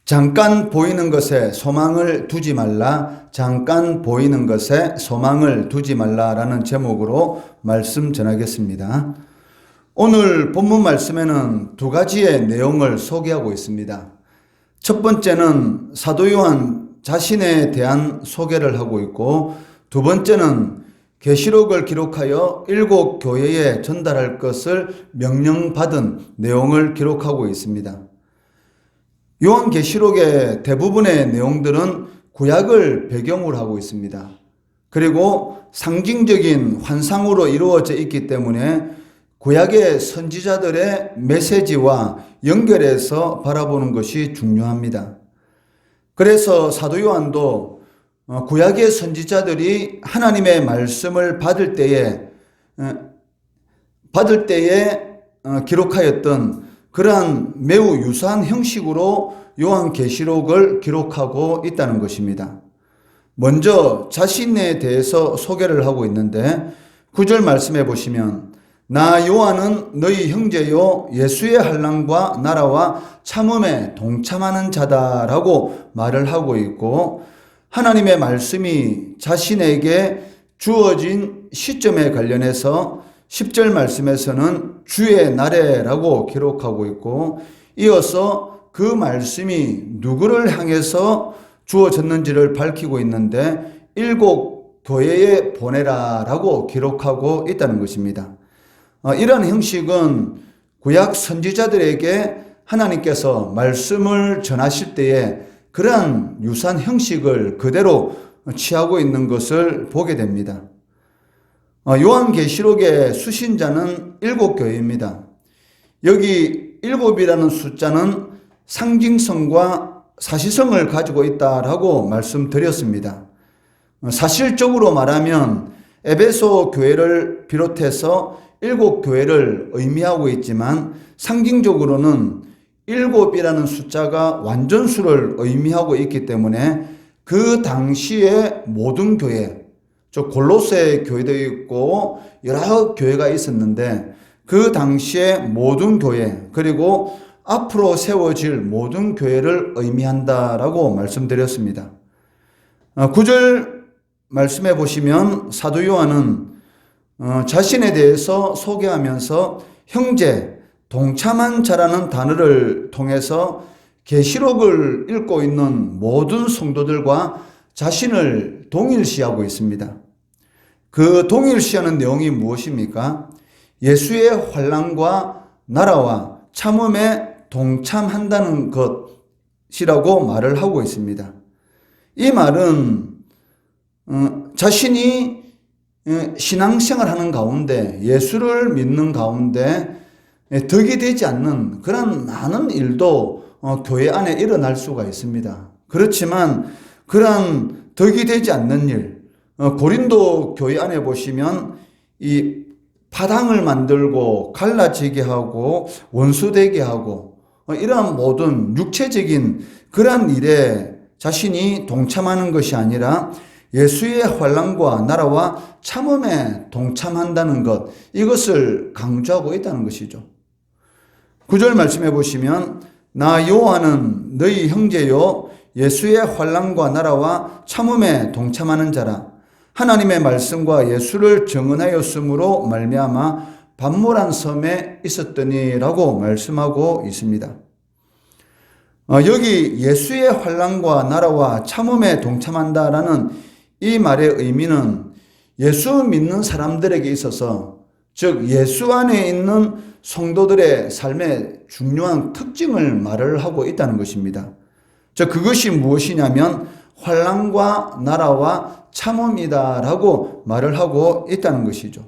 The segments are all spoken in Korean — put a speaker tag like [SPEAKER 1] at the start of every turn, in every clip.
[SPEAKER 1] 잠깐 보이는 것에 소망을 두지 말라. 잠깐 보이는 것에 소망을 두지 말라라는 제목으로 말씀 전하겠습니다. 오늘 본문 말씀에는 두 가지의 내용을 소개하고 있습니다. 첫 번째는 사도 요한 자신에 대한 소개를 하고 있고, 두 번째는 계시록을 기록하여 7 교회에 전달할 것을 명령받은 내용을 기록하고 있습니다. 요한계시록의 대부분의 내용들은 구약을 배경으로 하고 있습니다. 그리고 상징적인 환상으로 이루어져 있기 때문에 구약의 선지자들의 메시지와 연결해서 바라보는 것이 중요합니다. 그래서 사도 요한도 구약의 선지자들이 하나님의 말씀을 받을 때에 기록하였던 그러한 매우 유사한 형식으로 요한계시록을 기록하고 있다는 것입니다. 먼저 자신에 대해서 소개를 하고 있는데 9절 말씀해 보시면 나 요한은 너희 형제요 예수의 환난과 나라와 참음에 동참하는 자다라고 말을 하고 있고, 하나님의 말씀이 자신에게 주어진 시점에 관련해서 10절 말씀에서는 주의 날에라고 기록하고 있고, 이어서 그 말씀이 누구를 향해서 주어졌는지를 밝히고 있는데 7 교회에 보내라라고 기록하고 있다는 것입니다. 이런 형식은 구약 선지자들에게 하나님께서 말씀을 전하실 때에 그러한 유사한 형식을 그대로 취하고 있는 것을 보게 됩니다. 요한계시록의 수신자는 7 교회입니다. 여기 7이라는 숫자는 상징성과 사실성을 가지고 있다라고 말씀드렸습니다. 사실적으로 말하면 에베소 교회를 비롯해서 7 교회를 의미하고 있지만, 상징적으로는 7이라는 숫자가 완전수를 의미하고 있기 때문에 그 당시의 모든 교회, 골로새 교회도 있고 여러 교회가 있었는데 그 당시의 모든 교회, 그리고 앞으로 세워질 모든 교회를 의미한다라고 말씀드렸습니다. 9절 말씀해 보시면 사도 요한은 자신에 대해서 소개하면서 형제, 동참한 자라는 단어를 통해서 계시록을 읽고 있는 모든 성도들과 자신을 동일시하고 있습니다. 그 동일시하는 내용이 무엇입니까? 예수의 환난과 나라와 참음에 동참한다는 것이라고 말을 하고 있습니다. 이 말은 자신이 신앙생활하는 가운데, 예수를 믿는 가운데 덕이 되지 않는 그런 많은 일도 교회 안에 일어날 수가 있습니다. 그렇지만 그런 덕이 되지 않는 일, 고린도 교회 안에 보시면 이 파당을 만들고 갈라지게 하고 원수되게 하고 이러한 모든 육체적인 그러한 일에 자신이 동참하는 것이 아니라 예수의 환난과 나라와 참음에 동참한다는 것, 이것을 강조하고 있다는 것이죠. 9절 말씀해 보시면 나 요한은 너희 형제요 예수의 환난과 나라와 참음에 동참하는 자라. 하나님의 말씀과 예수를 증언하였으므로 말미암아 반모란 섬에 있었더니라고 말씀하고 있습니다. 여기 예수의 환난과 나라와 참음에 동참한다라는 이 말의 의미는 예수 믿는 사람들에게 있어서, 즉 예수 안에 있는 성도들의 삶의 중요한 특징을 말을 하고 있다는 것입니다. 즉 그것이 무엇이냐면 환난과 나라와 참음이다라고 말을 하고 있다는 것이죠.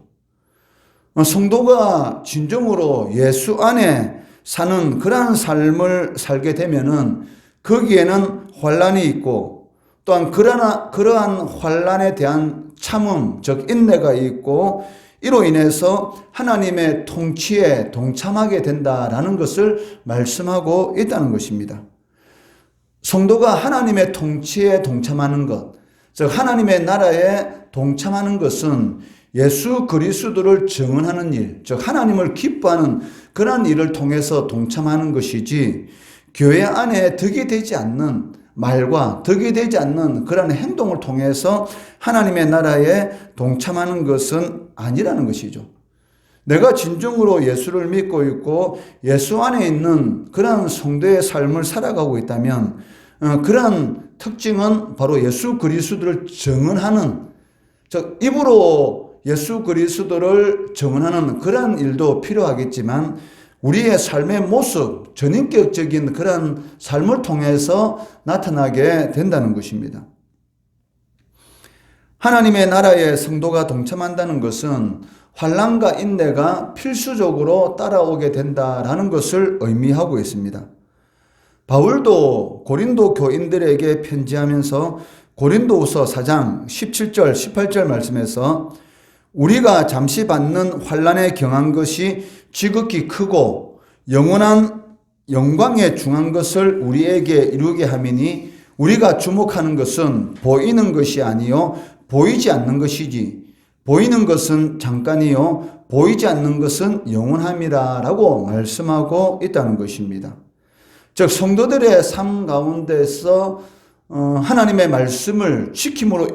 [SPEAKER 1] 성도가 진정으로 예수 안에 사는 그러한 삶을 살게 되면은 거기에는 환난이 있고, 또한 그러한 환난에 대한 참음, 즉 인내가 있고, 이로 인해서 하나님의 통치에 동참하게 된다라는 것을 말씀하고 있다는 것입니다. 성도가 하나님의 통치에 동참하는 것, 즉 하나님의 나라에 동참하는 것은 예수 그리스도를 증언하는 일, 즉 하나님을 기뻐하는 그런 일을 통해서 동참하는 것이지, 교회 안에 덕이 되지 않는 말과 덕이 되지 않는 그런 행동을 통해서 하나님의 나라에 동참하는 것은 아니라는 것이죠. 내가 진정으로 예수를 믿고 있고 예수 안에 있는 그런 성도의 삶을 살아가고 있다면 그런 특징은 바로 예수 그리스도를 증언하는, 즉 입으로 예수 그리스도를 증언하는 그런 일도 필요하겠지만 우리의 삶의 모습, 전인격적인 그런 삶을 통해서 나타나게 된다는 것입니다. 하나님의 나라에 성도가 동참한다는 것은 환난과 인내가 필수적으로 따라오게 된다라는 것을 의미하고 있습니다. 바울도 고린도 교인들에게 편지하면서 고린도후서 4장 17절 18절 말씀에서 우리가 잠시 받는 환난에 경한 것이 지극히 크고 영원한 영광에 중한 것을 우리에게 이루게 함이니 우리가 주목하는 것은 보이는 것이 아니요 보이지 않는 것이지 보이는 것은 잠깐이요 보이지 않는 것은 영원함이라 라고 말씀하고 있다는 것입니다. 즉 성도들의 삶 가운데서 하나님의 말씀을 지킴으로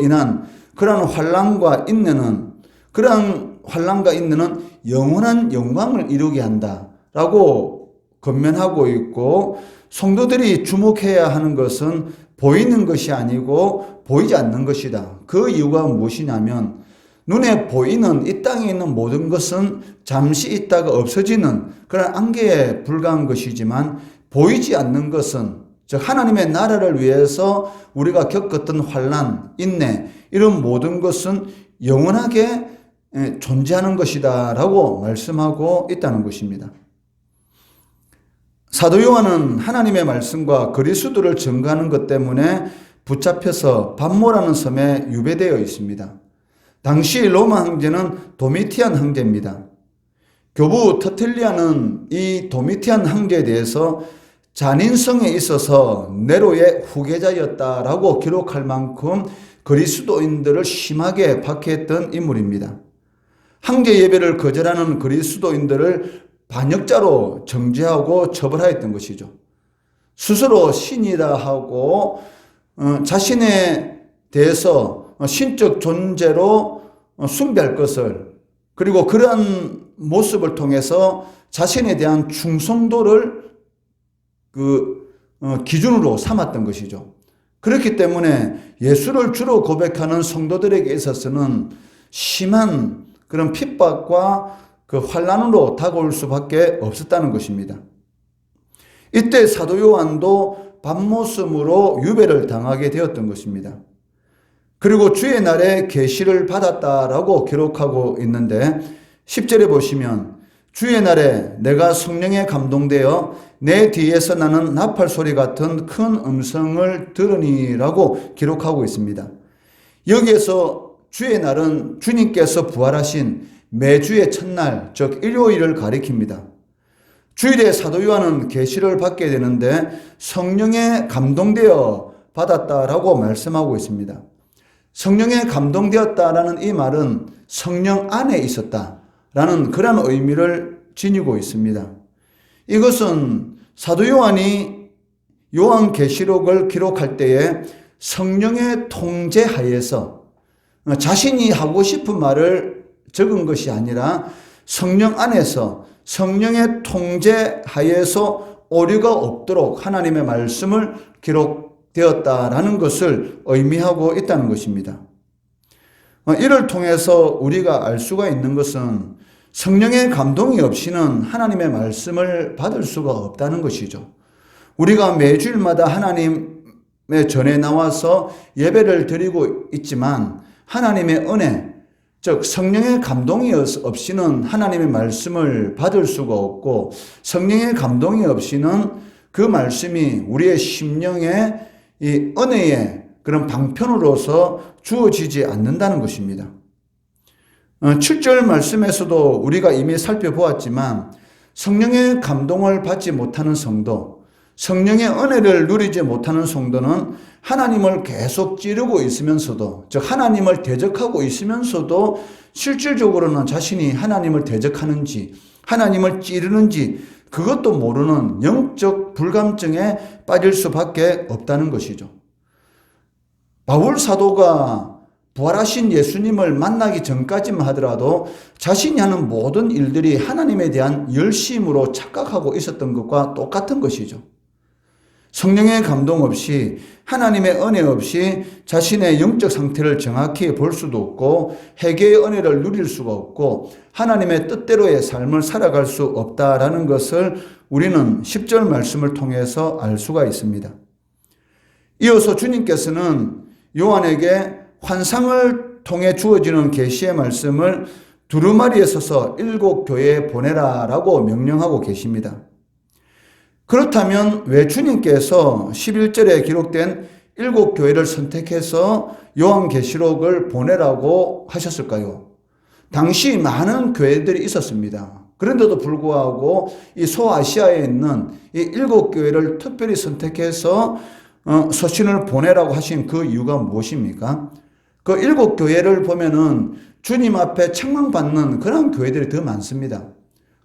[SPEAKER 1] 인한 그러한 환난과 인내는 영원한 영광을 이루게 한다라고 권면하고 있고, 성도들이 주목해야 하는 것은 보이는 것이 아니고 보이지 않는 것이다. 그 이유가 무엇이냐면 눈에 보이는 이 땅에 있는 모든 것은 잠시 있다가 없어지는 그런 안개에 불과한 것이지만 보이지 않는 것은, 즉 하나님의 나라를 위해서 우리가 겪었던 환난, 인내 이런 모든 것은 영원하게 존재하는 것이다 라고 말씀하고 있다는 것입니다. 사도 요한은 하나님의 말씀과 그리스도를 증거하는 것 때문에 붙잡혀서 pat모라는 섬에 유배되어 있습니다. 당시 로마 황제는 도미티안 황제입니다. 교부 터틀리안은 이 도미티안 황제에 대해서 잔인성에 있어서 네로의 후계자였다라고 기록할 만큼 그리스도인들을 심하게 박해했던 인물입니다. 황제 예배를 거절하는 그리스도인들을 반역자로 정죄하고 처벌하였던 것이죠. 스스로 신이라 하고 자신에 대해서 신적 존재로 숭배할 것을, 그리고 그러한 모습을 통해서 자신에 대한 충성도를 기준으로 삼았던 것이죠. 그렇기 때문에 예수를 주로 고백하는 성도들에게 있어서는 심한 그런 핍박과 그 환난으로 다가올 수밖에 없었다는 것입니다. 이때 사도 요한도 pat모섬으로 유배를 당하게 되었던 것입니다. 그리고 주의 날에 계시를 받았다라고 기록하고 있는데 10절에 보시면 주의 날에 내가 성령에 감동되어 내 뒤에서 나는 나팔 소리 같은 큰 음성을 들으니라고 기록하고 있습니다. 여기에서 주의 날은 주님께서 부활하신 매주의 첫날, 즉 일요일을 가리킵니다. 주일에 사도 요한은 계시를 받게 되는데 성령에 감동되어 받았다라고 말씀하고 있습니다. 성령에 감동되었다라는 이 말은 성령 안에 있었다라는 그런 의미를 지니고 있습니다. 이것은 사도 요한이 요한계시록을 기록할 때에 성령의 통제하에서 자신이 하고 싶은 말을 적은 것이 아니라 성령 안에서 성령의 통제하에서 오류가 없도록 하나님의 말씀을 기록되었다라는 것을 의미하고 있다는 것입니다. 이를 통해서 우리가 알 수가 있는 것은 성령의 감동이 없이는 하나님의 말씀을 받을 수가 없다는 것이죠. 우리가 매주일마다 하나님의 전에 나와서 예배를 드리고 있지만 하나님의 은혜, 즉 성령의 감동이 없이는 하나님의 말씀을 받을 수가 없고, 성령의 감동이 없이는 그 말씀이 우리의 심령에 이 은혜의 그런 방편으로서 주어지지 않는다는 것입니다. 7절 말씀에서도 우리가 이미 살펴보았지만 성령의 감동을 받지 못하는 성도, 성령의 은혜를 누리지 못하는 성도는 하나님을 계속 찌르고 있으면서도, 즉 하나님을 대적하고 있으면서도 실질적으로는 자신이 하나님을 대적하는지 하나님을 찌르는지 그것도 모르는 영적 불감증에 빠질 수밖에 없다는 것이죠. 바울 사도가 부활하신 예수님을 만나기 전까지만 하더라도 자신이 하는 모든 일들이 하나님에 대한 열심으로 착각하고 있었던 것과 똑같은 것이죠. 성령의 감동 없이, 하나님의 은혜 없이 자신의 영적 상태를 정확히 볼 수도 없고 회개의 은혜를 누릴 수가 없고 하나님의 뜻대로의 삶을 살아갈 수 없다라는 것을 우리는 10절 말씀을 통해서 알 수가 있습니다. 이어서 주님께서는 요한에게 환상을 통해 주어지는 계시의 말씀을 두루마리에 서서 7 교회에 보내라 라고 명령하고 계십니다. 그렇다면 왜 주님께서 11절에 기록된 7 교회를 선택해서 요한계시록을 보내라고 하셨을까요? 당시 많은 교회들이 있었습니다. 그런데도 불구하고 이 소아시아에 있는 이 7 교회를 특별히 선택해서 서신을 보내라고 하신 그 이유가 무엇입니까? 그 7 교회를 보면은 주님 앞에 책망받는 그런 교회들이 더 많습니다.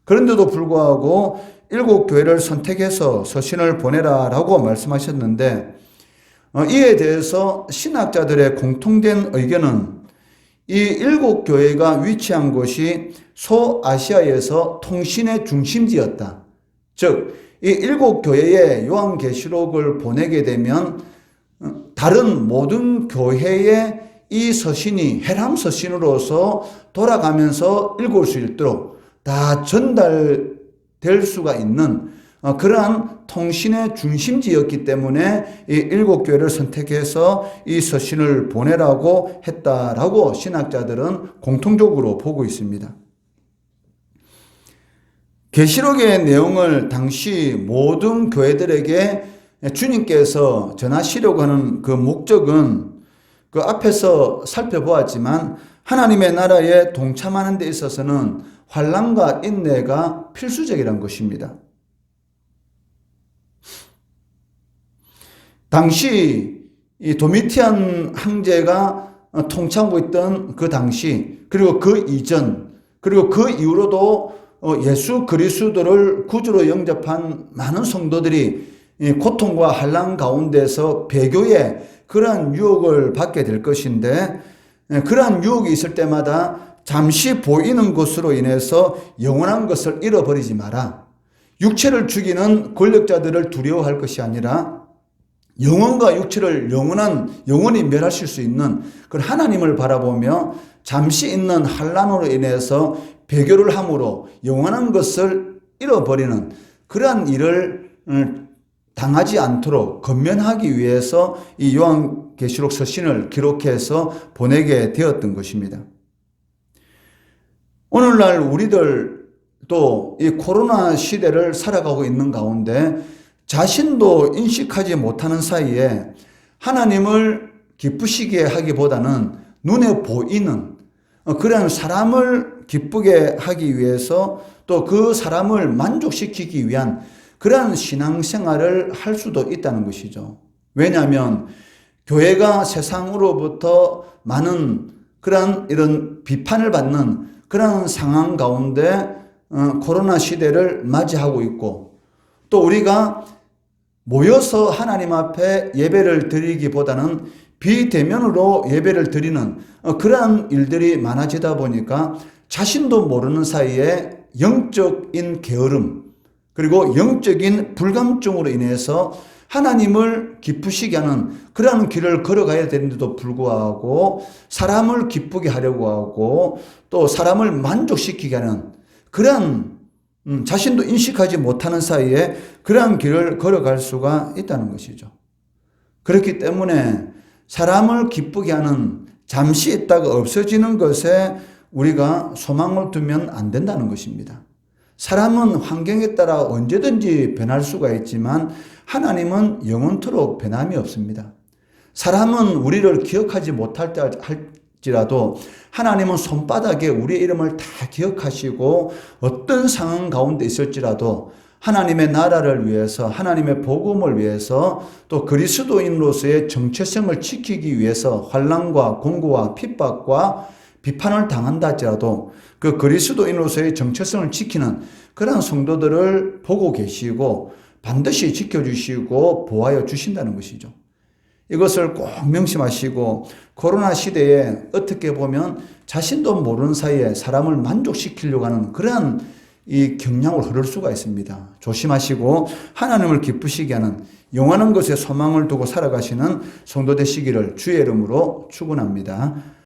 [SPEAKER 1] 그런데도 불구하고 7 교회를 선택해서 서신을 보내라라고 말씀하셨는데 이에 대해서 신학자들의 공통된 의견은 이 7 교회가 위치한 곳이 소아시아에서 통신의 중심지였다. 즉, 이 7 교회에 요한계시록을 보내게 되면 다른 모든 교회에 이 서신이 해람 서신으로서 돌아가면서 읽을 수 있도록 다 전달될 수가 있는 그러한 통신의 중심지였기 때문에 이 7 교회를 선택해서 이 서신을 보내라고 했다라고 신학자들은 공통적으로 보고 있습니다. 계시록의 내용을 당시 모든 교회들에게 주님께서 전하시려고 하는 그 목적은 그 앞에서 살펴보았지만 하나님의 나라에 동참하는 데 있어서는 환난과 인내가 필수적이라는 것입니다. 당시 이 도미티안 황제가 통치하고 있던 그 당시, 그리고 그 이전, 그리고 그 이후로도 예수 그리스도를 구주로 영접한 많은 성도들이 고통과 환난 가운데서 배교의 그러한 유혹을 받게 될 것인데, 그러한 유혹이 있을 때마다 잠시 보이는 것으로 인해서 영원한 것을 잃어버리지 마라. 육체를 죽이는 권력자들을 두려워할 것이 아니라 영혼과 육체를 영원히 멸하실 수 있는 그 하나님을 바라보며 잠시 있는 환난으로 인해서 배교를 함으로 영원한 것을 잃어버리는 그러한 일을 당하지 않도록 건면하기 위해서 이 요한계시록 서신을 기록해서 보내게 되었던 것입니다. 오늘날 우리들도 이 코로나 시대를 살아가고 있는 가운데 자신도 인식하지 못하는 사이에 하나님을 기쁘시게 하기보다는 눈에 보이는 그런 사람을 기쁘게 하기 위해서 또 그 사람을 만족시키기 위한 그러한 신앙생활을 할 수도 있다는 것이죠. 왜냐하면 교회가 세상으로부터 많은 그런 이런 비판을 받는 그런 상황 가운데 코로나 시대를 맞이하고 있고, 또 우리가 모여서 하나님 앞에 예배를 드리기보다는 비대면으로 예배를 드리는 그러한 일들이 많아지다 보니까 자신도 모르는 사이에 영적인 게으름, 그리고 영적인 불감증으로 인해서 하나님을 기쁘시게 하는 그러한 길을 걸어가야 되는데도 불구하고 사람을 기쁘게 하려고 하고 또 사람을 만족시키게 하는 그러한 자신도 인식하지 못하는 사이에 그러한 길을 걸어갈 수가 있다는 것이죠. 그렇기 때문에 사람을 기쁘게 하는 잠시 있다가 없어지는 것에 우리가 소망을 두면 안 된다는 것입니다. 사람은 환경에 따라 언제든지 변할 수가 있지만 하나님은 영원토록 변함이 없습니다. 사람은 우리를 기억하지 못할 때 할지라도 하나님은 손바닥에 우리의 이름을 다 기억하시고 어떤 상황 가운데 있을지라도 하나님의 나라를 위해서, 하나님의 복음을 위해서, 또 그리스도인으로서의 정체성을 지키기 위해서 환난과 공고와 핍박과 비판을 당한다 할지라도 그 그리스도인으로서의 정체성을 지키는 그러한 성도들을 보고 계시고 반드시 지켜주시고 보호하여 주신다는 것이죠. 이것을 꼭 명심하시고 코로나 시대에 어떻게 보면 자신도 모르는 사이에 사람을 만족시키려고 하는 그러한 이 경향으로 흐를 수가 있습니다. 조심하시고 하나님을 기쁘시게 하는 영원한 것에 소망을 두고 살아가시는 성도 되시기를 주의 이름으로 축원합니다.